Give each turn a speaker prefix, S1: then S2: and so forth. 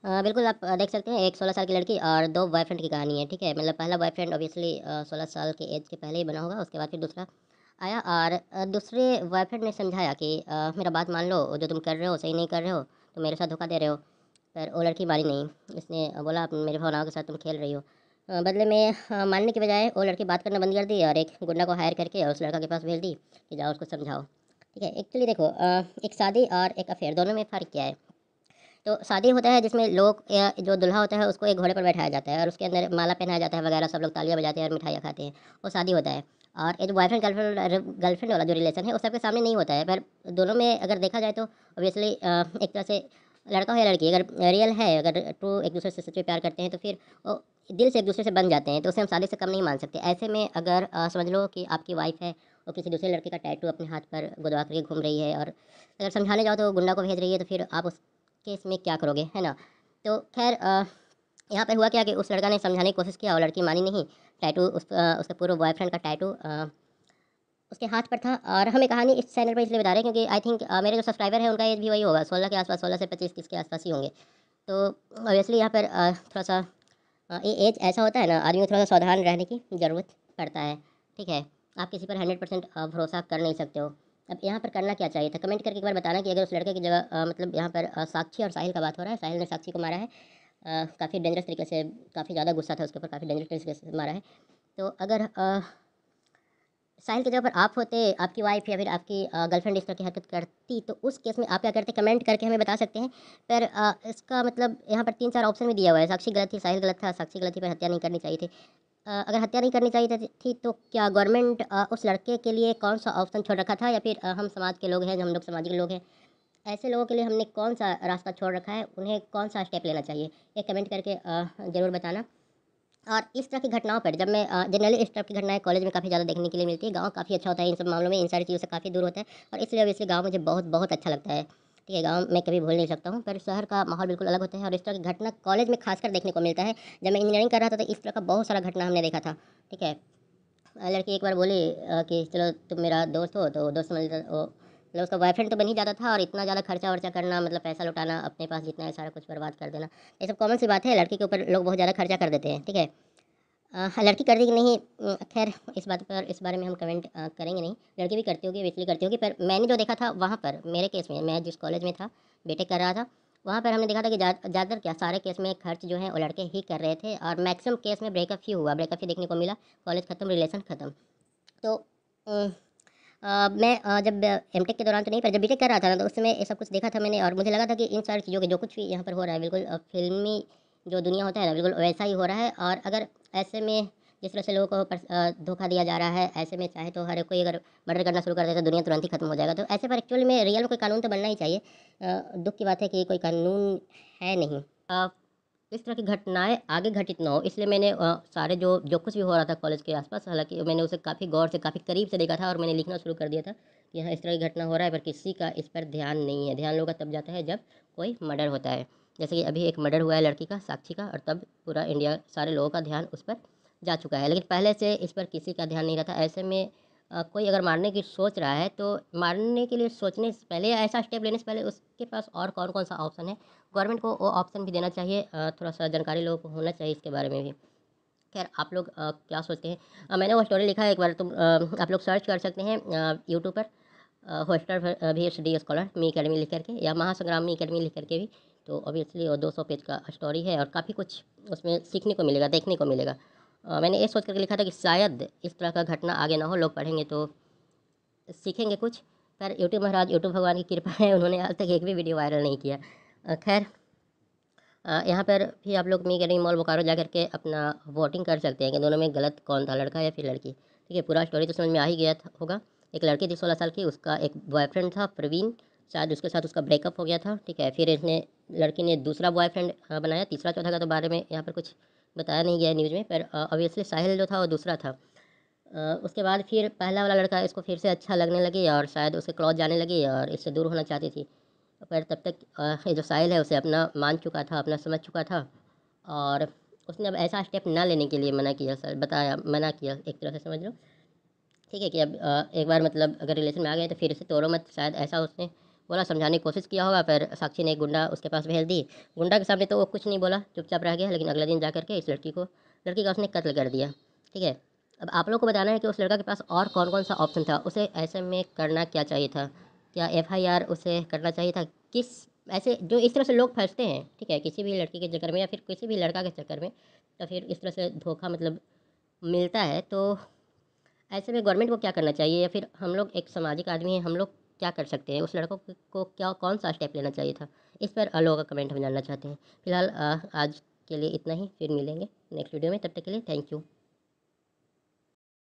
S1: बिल्कुल आप देख सकते हैं एक 16 साल की लड़की और 2 बॉयफ्रेंड की कहानी है, ठीक है? मतलब पहला बॉयफ्रेंड ऑब्वियसली 16 साल के एज के पहले ही बना होगा, उसके बाद फिर दूसरा आया और दूसरे बॉयफ्रेंड ने समझाया कि मेरा बात मान लो, जो तुम कर रहे हो सही नहीं कर रहे हो, तुम मेरे साथ धोखा दे रहे हो। पर वो लड़की मानी नहीं, उसने बोला मेरे भावनाओं के साथ तुम खेल रही हो। बदले में मानने की बजाय वो लड़की बात करना बंद कर दी और एक गुंडा को हायर करके उस लड़का के पास भेज दी कि जाओ उसको समझाओ, ठीक है? एक्चुअली देखो एक शादी और एक अफेयर दोनों में फ़र्क क्या है? तो शादी होता है जिसमें लोग या जो दूल्हा होता है उसको एक घोड़े पर बैठाया जाता है और उसके अंदर माला पहनाया जाता है वगैरह, सब लोग तालियां बजाते हैं और मिठाइयाँ खाते हैं, वो शादी होता है। और ये जो बॉयफ्रेंड गर्लफ्रेंड गर्लफ्रेंड वाला जो रिलेशन है वो सबके सामने नहीं होता है, पर दोनों में अगर देखा जाए तो ऑब्वियसली एक तरह से लड़का हो या लड़की अगर रियल है, अगर ट्रू एक दूसरे से सच में प्यार करते हैं तो फिर वो दिल से एक दूसरे से बन जाते हैं, तो उसे हम शादी से कम नहीं मान सकते। ऐसे में अगर समझ लो कि आपकी वाइफ है और किसी दूसरे लड़के का टैटू अपने हाथ पर गुदवा करके घूम रही है और अगर समझाने जाओ तो वो गुंडा को भेज रही है, तो फिर आप उस केस में क्या करोगे, है ना? तो खैर यहाँ पे हुआ क्या कि उस लड़का ने समझाने की कोशिश किया और लड़की मानी नहीं। टैटू उसके पूर्व बॉयफ्रेंड का टैटू उसके हाथ पर था। और हम ये कहानी इस चैनल पर इसलिए बता रहे हैं क्योंकि आई थिंक मेरे जो सब्सक्राइबर हैं उनका एज भी वही होगा, 16 के आसपास, 16 से 25-30 के आसपास ही होंगे। तो ऑब्वियसली यहाँ पर थोड़ा सा ये एज ऐसा होता है ना, आदमी को थोड़ा सा सावधान रहने की ज़रूरत पड़ता है, ठीक है? आप किसी पर 100% भरोसा कर नहीं सकते हो। अब यहाँ पर करना क्या चाहिए था? कमेंट करके एक बार बताना कि अगर उस लड़के की जगह मतलब यहाँ पर साक्षी और साहिल का बात हो रहा है, साहिल ने साक्षी को मारा है काफ़ी डेंजरस तरीके से, काफ़ी ज़्यादा गुस्सा था उसके ऊपर, काफ़ी डेंजरस तरीके से मारा है। तो अगर साहिल की जगह पर आप होते, आपकी वाइफ या फिर आपकी गर्लफ्रेंड इस तरह की हरकत करती, तो उस केस में आप क्या करते? कमेंट करके हमें बता सकते हैं। पर इसका मतलब यहाँ पर 3-4 ऑप्शन भी दिया हुआ है। साक्षी गलत थी, साहिल गलत था, साक्षी गलत थी पर हत्या नहीं करनी चाहिए थी। अगर हत्या नहीं करनी चाहिए थी तो क्या गवर्नमेंट उस लड़के के लिए कौन-सा ऑप्शन छोड़ रखा था, या फिर हम समाज के लोग हैं, हम लोग सामाजिक लोग हैं, ऐसे लोगों के लिए हमने कौन-सा रास्ता छोड़ रखा है, उन्हें कौन-सा स्टेप लेना चाहिए? ये कमेंट करके ज़रूर बताना। और इस तरह की घटनाओं पर जब मैं जनरली इस तरह की घटनाएँ कॉलेज में काफ़ी ज़्यादा देखने के लिए मिलती है। गाँव काफ़ी अच्छा होता है इन सब मामलों में, इन सारी चीज़ों से काफ़ी दूर होता है और इसलिए ऑब्वियसली गाँव मुझे बहुत बहुत अच्छा लगता है। ठीक है, गाँव मैं कभी भूल नहीं सकता हूँ, पर शहर का माहौल बिल्कुल अलग होता है और इस तरह की घटना कॉलेज में खासकर देखने को मिलता है। जब मैं इंजीनियरिंग कर रहा था तो इस तरह का बहुत सारा घटना हमने देखा था। ठीक है? लड़की एक बार बोली कि चलो तुम मेरा दोस्त हो, तो दोस्त समझ वो मतलब उसका बॉयफ्रेंड तो बन ही जाता था और इतना ज़्यादा खर्चा-वर्चा करना, मतलब पैसा लुटाना, अपने पास जितना है सारा कुछ बर्बाद कर देना। ये सब कॉमन सी बात है, लड़की के ऊपर लोग बहुत ज़्यादा खर्चा कर देते हैं, ठीक है? लड़की करती कि नहीं, खैर इस बात पर, इस बारे में हम कमेंट करेंगे नहीं। लड़की भी करती होगी, ऑब्वियसली करती होगी, पर मैंने जो देखा था वहाँ पर मेरे केस में, मैं जिस कॉलेज में था, बीटेक कर रहा था, वहाँ पर हमने देखा था कि ज़्यादातर क्या सारे केस में खर्च जो है वो लड़के ही कर रहे थे और मैक्सिमम केस में ब्रेकअप ही हुआ, ब्रेकअप ही देखने को मिला, कॉलेज ख़त्म, रिलेशन ख़त्म। तो मैं जब एमटेक के दौरान तो नहीं, पर जब बीटेक कर रहा था ना, तो उस समय ये सब कुछ देखा था मैंने और मुझे लगा था कि इन सारी चीज़ों के जो कुछ भी यहाँ पर हो रहा है बिल्कुल फ़िल्मी जो दुनिया होता है ना, बिल्कुल वैसा ही हो रहा है। और अगर ऐसे में जिस तरह से लोगों को धोखा दिया जा रहा है, ऐसे में चाहे तो हर कोई अगर मर्डर करना शुरू कर दे तो दुनिया तुरंत ही खत्म हो जाएगा। तो ऐसे पर एक्चुअल में रियल में कोई कानून तो बनना ही चाहिए। दुःख की बात है कि कोई कानून है नहीं। इस तरह की घटनाएँ आगे घटित ना हो, इसलिए मैंने सारे जो जो कुछ भी हो रहा था कॉलेज के आसपास, हालाँकि मैंने उसे काफ़ी गौर से, काफ़ी करीब से देखा था और मैंने लिखना शुरू कर दिया था कि हाँ, इस तरह की घटना हो रहा है, पर किसी का इस पर ध्यान नहीं है। ध्यान लोगों का तब जाता है जब कोई मर्डर होता है। जैसे कि अभी एक मर्डर हुआ है लड़की का, साक्षी का, और तब पूरा इंडिया, सारे लोगों का ध्यान उस पर जा चुका है। लेकिन पहले से इस पर किसी का ध्यान नहीं रहता। ऐसे में कोई अगर मारने की सोच रहा है तो मारने के लिए सोचने से पहले या ऐसा स्टेप लेने से पहले उसके पास और कौन-कौन सा ऑप्शन है, गवर्नमेंट को वो ऑप्शन भी देना चाहिए। थोड़ा-सा जानकारी लोगों को होना चाहिए इसके बारे में भी। खैर आप लोग क्या सोचते हैं? मैंने वो स्टोरी लिखा है, एक बार तुम आप लोग सर्च कर सकते हैं यूट्यूब पर होस्टर VSD स्कॉलर मी अकेडमी लिख करके, या महासंग्राम मी अकेडमी लिख करके भी। तो ऑब्वियसली वो 200 पेज का स्टोरी है और काफ़ी कुछ उसमें सीखने को मिलेगा, देखने को मिलेगा। मैंने ये सोच करके लिखा था कि शायद इस तरह का घटना आगे ना हो, लोग पढ़ेंगे तो सीखेंगे कुछ। पर यूट्यूब महाराज, यूट्यूब भगवान की कृपा है, उन्होंने आज तक एक भी वीडियो वायरल नहीं किया। खैर यहाँ पर भी आप लोग मी अकेडमी मॉल बोकारो जा करके अपना वोटिंग कर सकते हैं कि दोनों में गलत कौन था, लड़का या फिर लड़की। ठीक है, पूरा स्टोरी तो समझ में आ ही गया होगा। एक लड़की थी 16 साल की, उसका एक बॉयफ्रेंड था प्रवीण, शायद उसके साथ उसका ब्रेकअप हो गया था। ठीक है, फिर इसने, लड़की ने दूसरा बॉयफ्रेंड बनाया, तीसरा चौथा का तो बारे में यहाँ पर कुछ बताया नहीं गया है न्यूज़ में, पर ऑब्वियसली साहिल जो था वो दूसरा था। उसके बाद फिर पहला वाला लड़का इसको फिर से अच्छा लगने लगी और शायद उसके क्लॉज जाने लगी और इससे दूर होना चाहती थी। पर तब तक ये जो साहिल है उसे अपना मान चुका था, अपना समझ चुका था और उसने अब ऐसा स्टेप ना लेने के लिए मना किया, सर बताया, मना किया, एक तरह से समझ लो। ठीक है कि अब एक बार मतलब अगर रिलेशन में आ गए तो फिर इसे तोड़ो मत, शायद ऐसा उसने बोला, समझाने की कोशिश किया होगा, फिर साक्षी ने एक गुंडा उसके पास भेज दी। गुंडा के सामने तो वो कुछ नहीं बोला, चुपचाप रह गया, लेकिन अगले दिन जा करके इस लड़की का उसने कत्ल कर दिया। ठीक है। अब आप लोग को बताना है कि उस लड़का के पास और कौन कौन सा ऑप्शन था, उसे ऐसे में करना क्या चाहिए था। क्या एफआईआर उसे करना चाहिए था, किस ऐसे जो इस तरह से लोग फंसते हैं, ठीक है, किसी भी लड़की के चक्कर में या फिर किसी भी लड़का के चक्कर में, तो फिर इस तरह से धोखा मतलब मिलता है। तो ऐसे में गवर्नमेंट को क्या करना चाहिए, या फिर हम लोग एक सामाजिक आदमी हैं, हम लोग क्या कर सकते हैं, उस लड़कों को क्या कौन सा स्टेप लेना चाहिए था। इस पर लोगों का कमेंट हम जानना चाहते हैं। फिलहाल आज के लिए इतना ही, फिर मिलेंगे नेक्स्ट वीडियो में, तब तक के लिए थैंक यू।